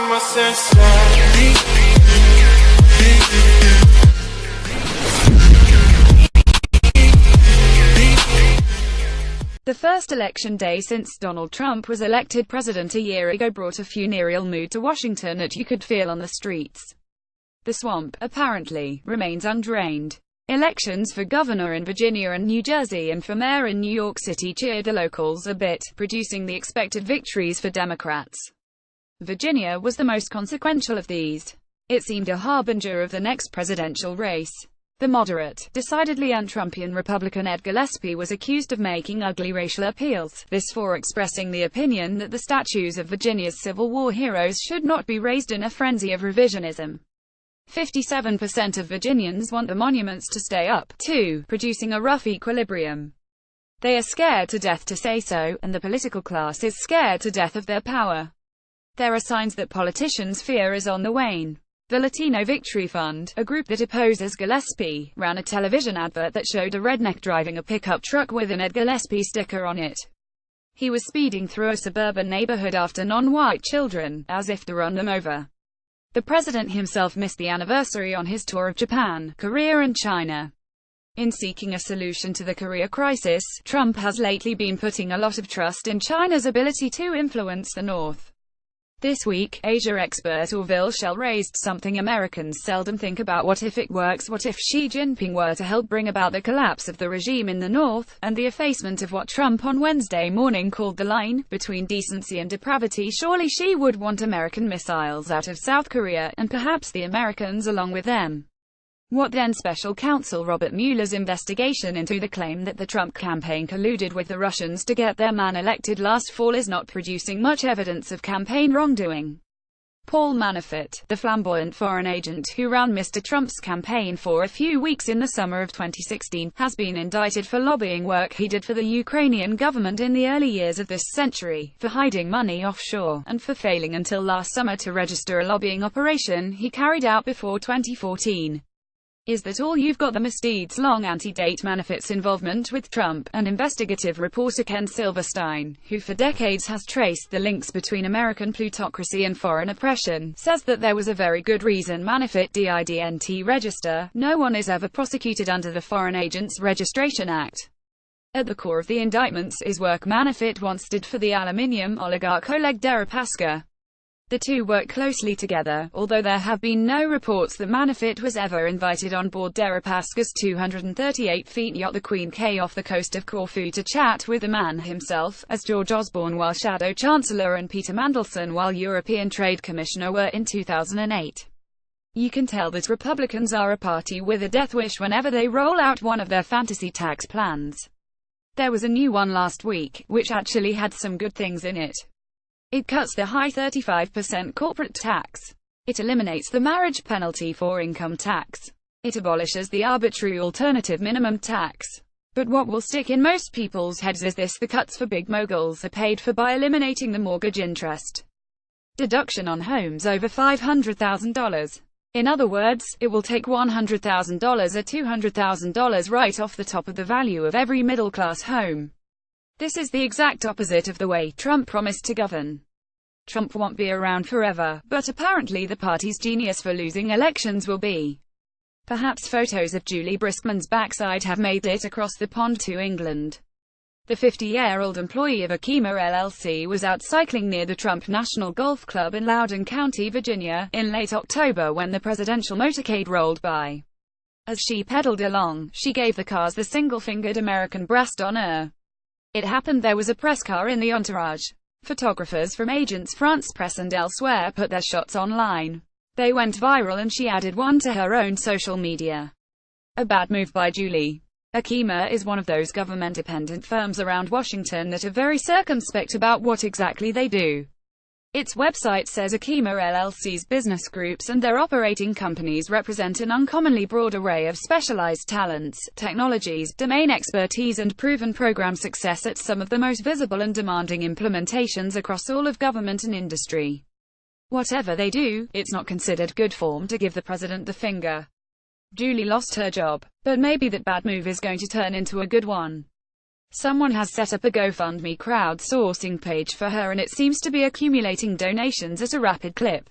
my senses. The first election day since Donald Trump was elected president a year ago brought a funereal mood to Washington that you could feel on the streets. The swamp, apparently, remains undrained. Elections for governor in Virginia and New Jersey and for mayor in New York City cheered the locals a bit, producing the expected victories for Democrats. Virginia was the most consequential of these. It seemed a harbinger of the next presidential race. The moderate, decidedly un-Trumpian Republican Ed Gillespie was accused of making ugly racial appeals, this for expressing the opinion that the statues of Virginia's Civil War heroes should not be raised in a frenzy of revisionism. 57% of Virginians want the monuments to stay up, too, producing a rough equilibrium. They are scared to death to say so, and the political class is scared to death of their power. There are signs that politicians' fear is on the wane. The Latino Victory Fund, a group that opposes Gillespie, ran a television advert that showed a redneck driving a pickup truck with an Ed Gillespie sticker on it. He was speeding through a suburban neighborhood after non-white children, as if to run them over. The president himself missed the anniversary on his tour of Japan, Korea and China. In seeking a solution to the Korea crisis, Trump has lately been putting a lot of trust in China's ability to influence the North. This week, Asia expert Orville Schell raised something Americans seldom think about: what if it works? What if Xi Jinping were to help bring about the collapse of the regime in the North, and the effacement of what Trump on Wednesday morning called the line between decency and depravity? Surely Xi would want American missiles out of South Korea, and perhaps the Americans along with them. What then? Special counsel Robert Mueller's investigation into the claim that the Trump campaign colluded with the Russians to get their man elected last fall is not producing much evidence of campaign wrongdoing. Paul Manafort, the flamboyant foreign agent who ran Mr. Trump's campaign for a few weeks in the summer of 2016, has been indicted for lobbying work he did for the Ukrainian government in the early years of this century, for hiding money offshore, and for failing until last summer to register a lobbying operation he carried out before 2014. Is that all you've got? The misdeeds-long anti-date Manafort's involvement with Trump, and investigative reporter Ken Silverstein, who for decades has traced the links between American plutocracy and foreign oppression, says that there was a very good reason Manafort didn't register. No one is ever prosecuted under the Foreign Agents Registration Act. At the core of the indictments is work Manafort once did for the aluminium oligarch Oleg Deripaska. The two work closely together, although there have been no reports that Manafort was ever invited on board Deripaska's 238-feet yacht the Queen K off the coast of Corfu to chat with the man himself, as George Osborne while Shadow Chancellor and Peter Mandelson while European Trade Commissioner were in 2008. You can tell that Republicans are a party with a death wish whenever they roll out one of their fantasy tax plans. There was a new one last week, which actually had some good things in it. It cuts the high 35% corporate tax. It eliminates the marriage penalty for income tax. It abolishes the arbitrary alternative minimum tax. But what will stick in most people's heads is this: the cuts for big moguls are paid for by eliminating the mortgage interest deduction on homes over $500,000. In other words, it will take $100,000 or $200,000 right off the top of the value of every middle-class home. This is the exact opposite of the way Trump promised to govern. Trump won't be around forever, but apparently the party's genius for losing elections will be. Perhaps photos of Julie Briskman's backside have made it across the pond to England. The 50-year-old employee of Akima LLC was out cycling near the Trump National Golf Club in Loudoun County, Virginia, in late October when the presidential motorcade rolled by. As she pedaled along, she gave the cars the single-fingered American breast honor. It happened there was a press car in the entourage. Photographers from Agence France Presse and elsewhere put their shots online. They went viral and she added one to her own social media. A bad move by Julie. Akima is one of those government-dependent firms around Washington that are very circumspect about what exactly they do. Its website says Akima LLC's business groups and their operating companies represent an uncommonly broad array of specialized talents, technologies, domain expertise and proven program success at some of the most visible and demanding implementations across all of government and industry. Whatever they do, it's not considered good form to give the president the finger. Julie lost her job, but maybe that bad move is going to turn into a good one. Someone has set up a GoFundMe crowdsourcing page for her and it seems to be accumulating donations at a rapid clip.